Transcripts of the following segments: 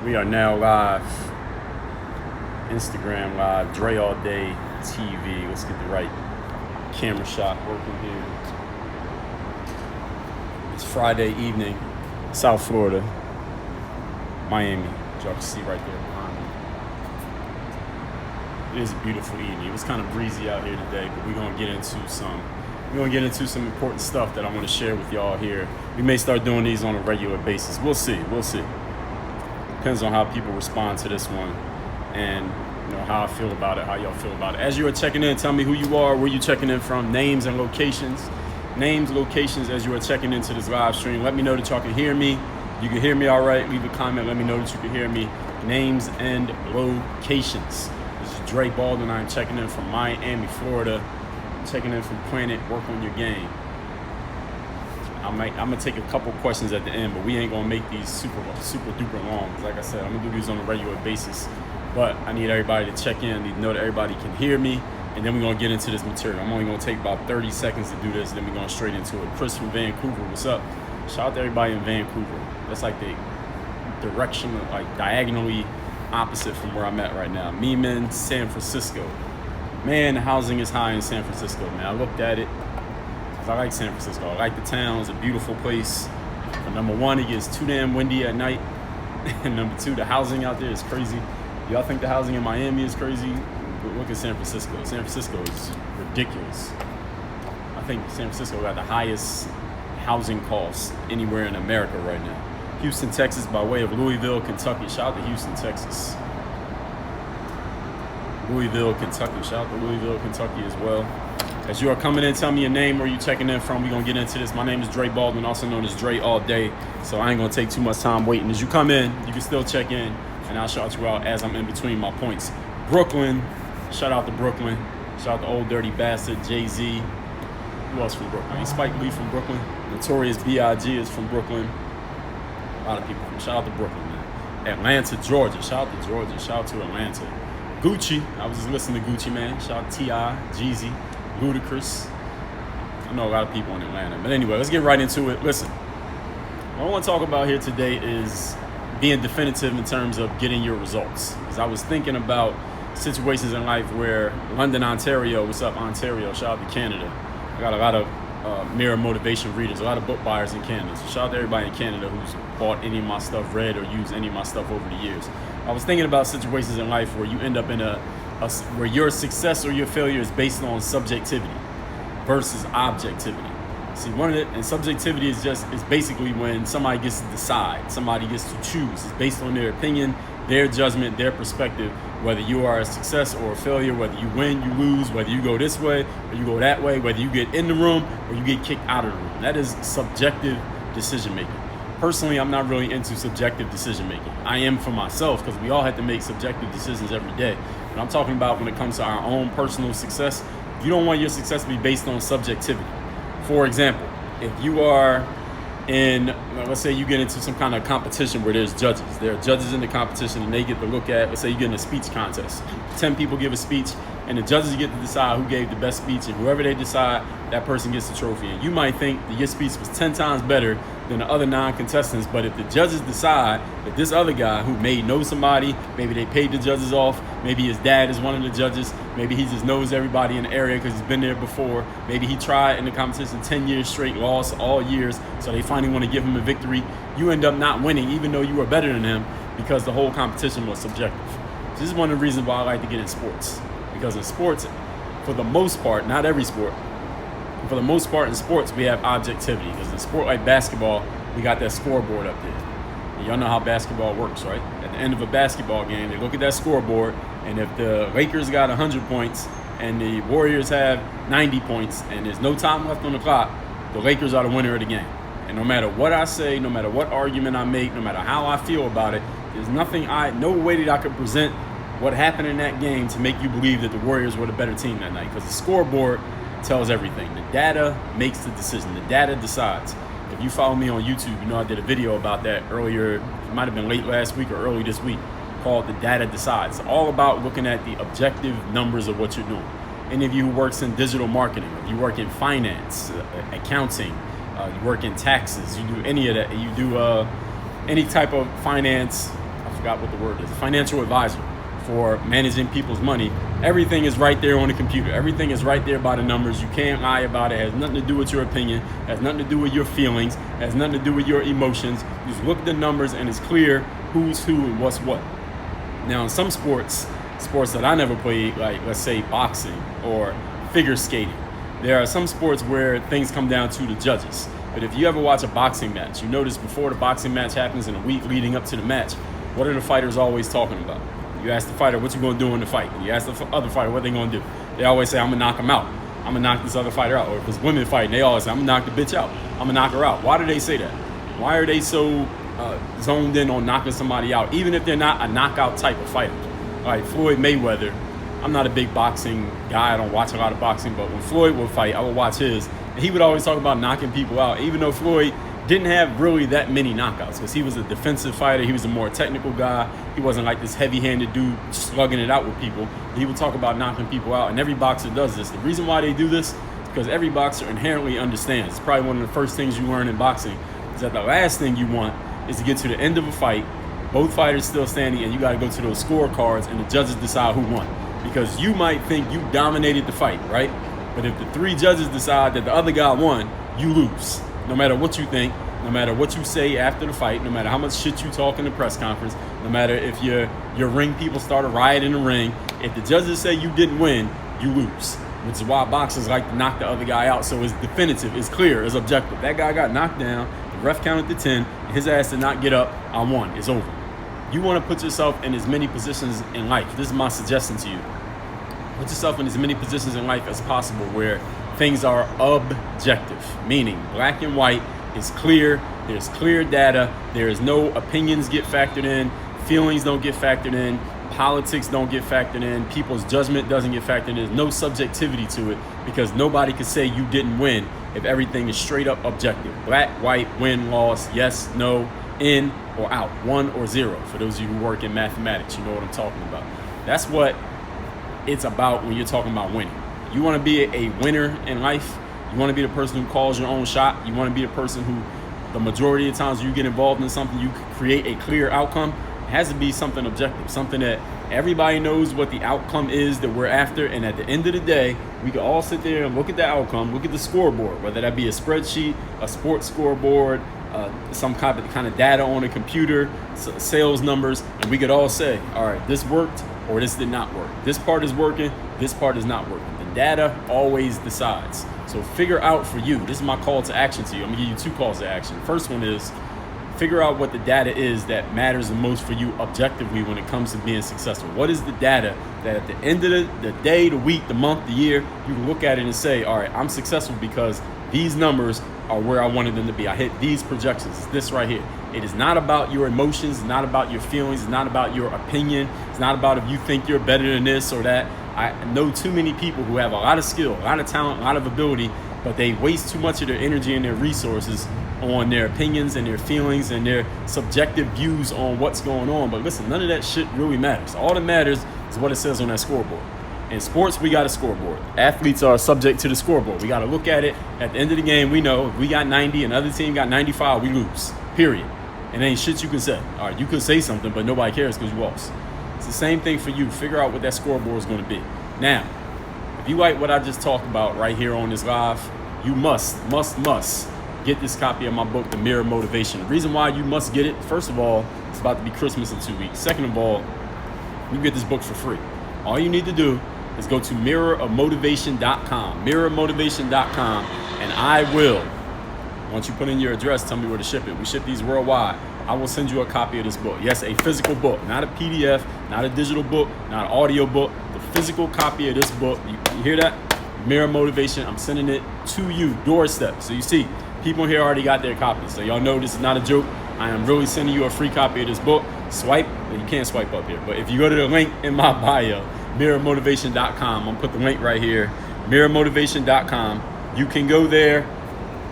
We are now live. Instagram live, Dre All Day TV. Let's get the right camera shot working here. It's Friday evening, South Florida, Miami. Y'all can see right there behind me. It is a beautiful evening. It was kind of breezy out here today, but we're gonna get into some important stuff that I want to share with y'all here. We may start doing these on a regular basis. We'll see. Depends on how people respond to this one and how I feel about it, how y'all feel about it. As you are checking in, tell me who you are, where you checking in from, names and locations. Names, locations as you are checking into this live stream. Let me know that y'all can hear me. You can hear me all right. Leave a comment. Let me know that you can hear me. Names and locations. This is Dre Baldwin. I'm checking in from Miami, Florida. Checking in from Planet Work on Your Game. I'm gonna take a couple questions at the end, but we ain't gonna make these super duper long. Like I said, I'm gonna do these on a regular basis. But I need everybody to check in. I need to know that everybody can hear me, and then we're gonna get into this material. I'm only gonna take about 30 seconds to do this, then we're going straight into it. Chris from Vancouver, what's up? Shout out to everybody in Vancouver. That's like the direction, like diagonally opposite from where I'm at right now. Meeman, San Francisco. Man, the housing is high in San Francisco, man. I looked at it. I like San Francisco. I like the town. It's a beautiful place. But number one, it gets too damn windy at night. And number two, the housing out there is crazy. Y'all think the housing in Miami is crazy? But look at San Francisco. San Francisco is ridiculous. I think San Francisco got the highest housing costs anywhere in America right now. Houston, Texas, by way of Louisville, Kentucky. Shout out to Houston, Texas. Louisville, Kentucky. Shout out to Louisville, Kentucky as well. As you are coming in, tell me your name, where you checking in from. We're going to get into this. My name is Dre Baldwin, also known as Dre All Day. So I ain't going to take too much time waiting. As you come in, you can still check in, and I'll shout you out as I'm in between my points. Brooklyn. Shout out to Brooklyn. Shout out to Old Dirty Bastard, Jay-Z. Who else from Brooklyn? Ain't Spike Lee from Brooklyn? Notorious B.I.G. is from Brooklyn. A lot of people. Shout out to Brooklyn, man. Atlanta, Georgia. Shout out to Georgia. Shout out to Atlanta. Gucci. I was just listening to Gucci, man. Shout out to T.I., Jeezy. Ludacris. I know a lot of people in Atlanta. But anyway, let's get right into it. Listen, what I want to talk about here today is being definitive in terms of getting your results. Because I was thinking about situations in life where London, Ontario, what's up, Ontario? Shout out to Canada. I got a lot of Mirror Motivation readers, a lot of book buyers in Canada. So shout out to everybody in Canada who's bought any of my stuff, read or used any of my stuff over the years. I was thinking about situations in life where you end up in where your success or your failure is based on subjectivity versus objectivity. See, and subjectivity is basically when somebody gets to decide, somebody gets to choose. It's based on their opinion, their judgment, their perspective, whether you are a success or a failure, whether you win, you lose, whether you go this way or you go that way, whether you get in the room or you get kicked out of the room. That is subjective decision making. Personally, I'm not really into subjective decision making. I am for myself because we all have to make subjective decisions every day. But I'm talking about when it comes to our own personal success, you don't want your success to be based on subjectivity. For example, if you are let's say you get into some kind of competition where there's judges. There are judges in the competition and they get to look at, let's say you get in a speech contest. 10 people give a speech and the judges get to decide who gave the best speech, and whoever they decide, that person gets the trophy. And you might think that your speech was 10 times better than the other 9 contestants, but if the judges decide that this other guy who may know somebody, maybe they paid the judges off, maybe his dad is one of the judges, maybe he just knows everybody in the area because he's been there before, maybe he tried in the competition 10 years straight, lost all years, so they finally want to give him a victory, you end up not winning even though you were better than him because the whole competition was subjective. So this is one of the reasons why I like to get in sports, because in sports, for the most part, not every sport, for the most part in sports, we have objectivity. Because in a sport like basketball, we got that scoreboard up there. And y'all know how basketball works, right? At the end of a basketball game, they look at that scoreboard, and if the Lakers got 100 points and the Warriors have 90 points and there's no time left on the clock, the Lakers are the winner of the game. And no matter what I say, no matter what argument I make, no matter how I feel about it, there's no way that I could present what happened in that game to make you believe that the Warriors were the better team that night. Because the scoreboard tells everything. The data makes the decision. The data decides. If you follow me on YouTube, you know I did a video about that earlier. It might have been late last week or early this week, called The Data Decides. It's all about looking at the objective numbers of what you're doing. Any of you who works in digital marketing, if you work in finance, accounting, you work in taxes, you do any of that, you do any type of finance, forgot what the word is, financial advisor for managing people's money. Everything is right there on the computer. Everything is right there by the numbers. You can't lie about it. It has nothing to do with your opinion. It has nothing to do with your feelings. It has nothing to do with your emotions. You just look at the numbers and it's clear who's who and what's what. Now, in some sports that I never played, like let's say boxing or figure skating, there are some sports where things come down to the judges. But if you ever watch a boxing match, you notice before the boxing match happens in a week leading up to the match, what are the fighters always talking about? You ask the fighter, what you going to do in the fight? And you ask the other fighter, what they going to do? They always say, I'm going to knock him out. I'm going to knock this other fighter out. Or if it's women fighting, they always say, I'm going to knock the bitch out. I'm going to knock her out. Why do they say that? Why are they so zoned in on knocking somebody out, even if they're not a knockout type of fighter? Like Floyd Mayweather, I'm not a big boxing guy. I don't watch a lot of boxing, but when Floyd would fight, I would watch his. And he would always talk about knocking people out, even though Floyd didn't have really that many knockouts because he was a defensive fighter. He was a more technical guy. He wasn't like this heavy-handed dude slugging it out with people. He would talk about knocking people out, and every boxer does this. The reason why they do this is because every boxer inherently understands. It's probably one of the first things you learn in boxing is that the last thing you want is to get to the end of a fight, both fighters still standing, and you got to go to those scorecards, and the judges decide who won. Because you might think you dominated the fight, right? But if the three judges decide that the other guy won, you lose. No matter what you think, no matter what you say after the fight, no matter how much shit you talk in the press conference, no matter if your ring people start a riot in the ring, if the judges say you didn't win, you lose. Which is why boxers like to knock the other guy out. So it's definitive, it's clear, it's objective. That guy got knocked down, the ref counted to 10, his ass did not get up, I won, it's over. You want to put yourself in as many positions in life. This is my suggestion to you. Put yourself in as many positions in life as possible where things are objective, meaning black and white is clear, there's clear data, there is no opinions get factored in, feelings don't get factored in, politics don't get factored in, people's judgment doesn't get factored in, there's no subjectivity to it because nobody can say you didn't win if everything is straight up objective. Black, white, win, loss, yes, no, in or out, 1 or 0. For those of you who work in mathematics, you know what I'm talking about. That's what it's about when you're talking about winning. You want to be a winner in life. You want to be the person who calls your own shot. You want to be the person who, the majority of times you get involved in something, you create a clear outcome. It has to be something objective, something that everybody knows what the outcome is that we're after. And at the end of the day, we can all sit there and look at the outcome, look at the scoreboard, whether that be a spreadsheet, a sports scoreboard, some kind of data on a computer, sales numbers, and we could all say, all right, this worked or this did not work. This part is working, this part is not working. The data always decides. So figure out for you, this is my call to action to you. I'm gonna give you 2 calls to action. First one is figure out what the data is that matters the most for you objectively when it comes to being successful. What is the data that at the end of the day, the week, the month, the year, you can look at it and say, all right, I'm successful because these numbers are where I wanted them to be. I hit these projections. It's this right here. It is not about your emotions. It's not about your feelings. It's not about your opinion. It's not about if you think you're better than this or that. I know too many people who have a lot of skill, a lot of talent, a lot of ability, but they waste too much of their energy and their resources on their opinions and their feelings and their subjective views on what's going on. But listen, none of that shit really matters. All that matters is what it says on that scoreboard. In sports, we got a scoreboard. Athletes are subject to the scoreboard. We got to look at it. At the end of the game, we know if we got 90 and another team got 95, we lose, period. And ain't shit you can say. All right, you could say something, but nobody cares because you lost. It's the same thing for you. Figure out what that scoreboard is going to be. Now, if you like what I just talked about right here on this live, you must get this copy of my book, The Mirror Motivation. The reason why you must get it, first of all, it's about to be Christmas in 2 weeks. Second of all, you can get this book for free. All you need to do is go to mirrorofmotivation.com, mirrorofmotivation.com, and I will, once you put in your address, tell me where to ship it. We ship these worldwide. I will send you a copy of this book. Yes, a physical book, not a PDF, not a digital book, not an audio book, the physical copy of this book. You hear that? Mirror Motivation, I'm sending it to you, doorstep. So you see, people here already got their copies. So y'all know this is not a joke. I am really sending you a free copy of this book. Swipe, you can't swipe up here, but if you go to the link in my bio, mirrormotivation.com, I'm gonna put the link right here, mirrormotivation.com. You can go there,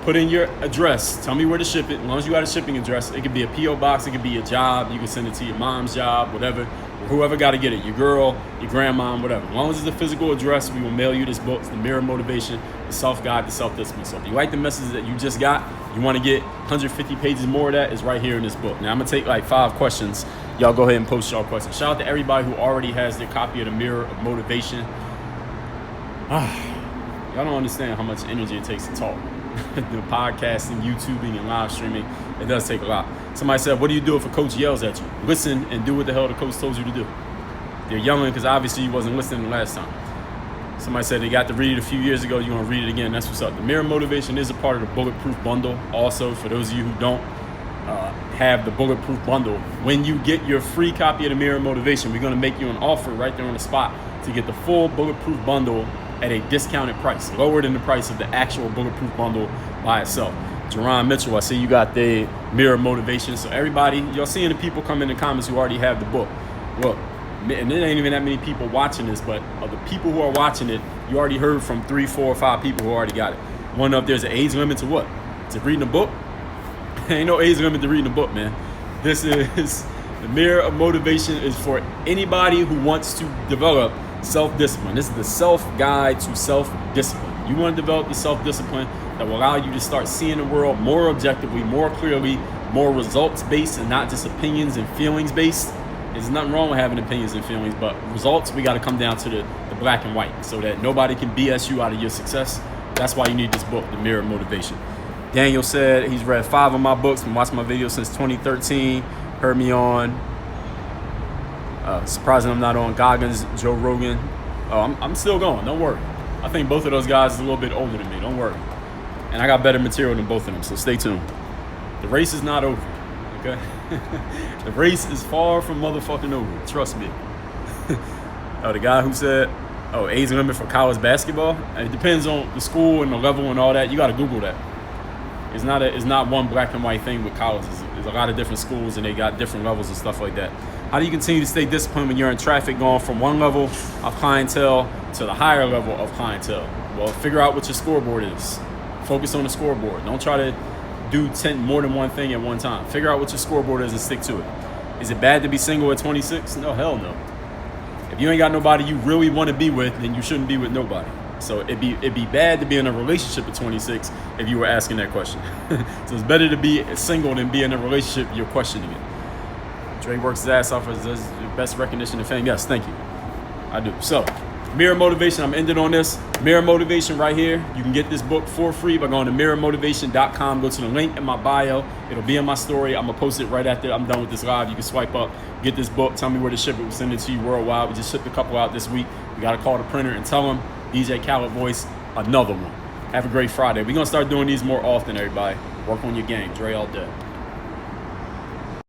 put in your address, tell me where to ship it. As long as you got a shipping address, it could be a P.O. box, it could be a job, you can send it to your mom's job, whatever, whoever got to get it, your girl, your grandma, whatever. As long as it's a physical address, we will mail you this book. It's The Mirror Motivation, the self-guide, the self-discipline. So if you like the message that you just got, you want to get 150 pages more of that, is right here in this book. Now I'm gonna take like 5 questions Y'all go ahead and post y'all questions. Shout out to everybody who already has their copy of the Mirror of Motivation. Y'all don't understand how much energy it takes to talk. The podcasting, YouTubing, and live streaming, it does take a lot. Somebody said, what do you do if a coach yells at you? Listen and do what the hell the coach told you to do. They're yelling because obviously you wasn't listening the last time. Somebody said they got to read it a few years ago. You're going to read it again. That's what's up. The Mirror Motivation is a part of the Bulletproof Bundle. Also, for those of you who don't have the Bulletproof Bundle, when you get your free copy of the Mirror Motivation, we're going to make you an offer right there on the spot to get the full Bulletproof Bundle at a discounted price, lower than the price of the actual Bulletproof Bundle by itself. Jerron Mitchell, I see you got the Mirror Motivation. So everybody, you're seeing the people come in the comments who already have the book. Look, and there ain't even that many people watching this, but of the people who are watching it, you already heard from 3, 4, or 5 people who already got it. One of there's an age limit to what? To reading a book? Ain't no age limit to reading a book, man. This is the Mirror of Motivation is for anybody who wants to develop self-discipline. This is the self-guide to self-discipline. You want to develop the self-discipline that will allow you to start seeing the world more objectively, more clearly, more results-based, and not just opinions and feelings-based. There's nothing wrong with having opinions and feelings, but results, we got to come down to the black and white so that nobody can BS you out of your success. That's why you need this book, The Mirror of Motivation. Daniel said he's read 5 of my books, been watching my videos since 2013, heard me on, surprising I'm not on Goggins, Joe Rogan. Oh, I'm still going, don't worry. I think both of those guys is a little bit older than me, don't worry. And I got better material than both of them, so stay tuned. The race is not over, okay? The race is far from motherfucking over, trust me. The guy who said, age limit for college basketball? It depends on the school and the level and all that. You got to Google that. It's not one black and white thing with colleges. There's a lot of different schools and they got different levels and stuff like that. How do you continue to stay disciplined when you're in traffic going from one level of clientele to the higher level of clientele? Well, figure out what your scoreboard is. Focus on the scoreboard. Don't try to do more than one thing at one time. Figure out what your scoreboard is and stick to it. Is it bad to be single at 26? No, hell no. If you ain't got nobody you really want to be with, then you shouldn't be with nobody. So it'd be bad to be in a relationship at 26 if you were asking that question. So it's better to be single than be in a relationship you're questioning it. Dre works his ass off as the best recognition and fame. Yes, thank you. I do. So, Mirror Motivation, I'm ending on this. Mirror Motivation right here. You can get this book for free by going to mirrormotivation.com. Go to the link in my bio. It'll be in my story. I'm going to post it right after I'm done with this live. You can swipe up, get this book, tell me where to ship it. We'll send it to you worldwide. We just shipped a couple out this week. We got to call the printer and tell them, DJ Khaled Voice, another one. Have a great Friday. We're going to start doing these more often, everybody. Work on your game. Dre all day.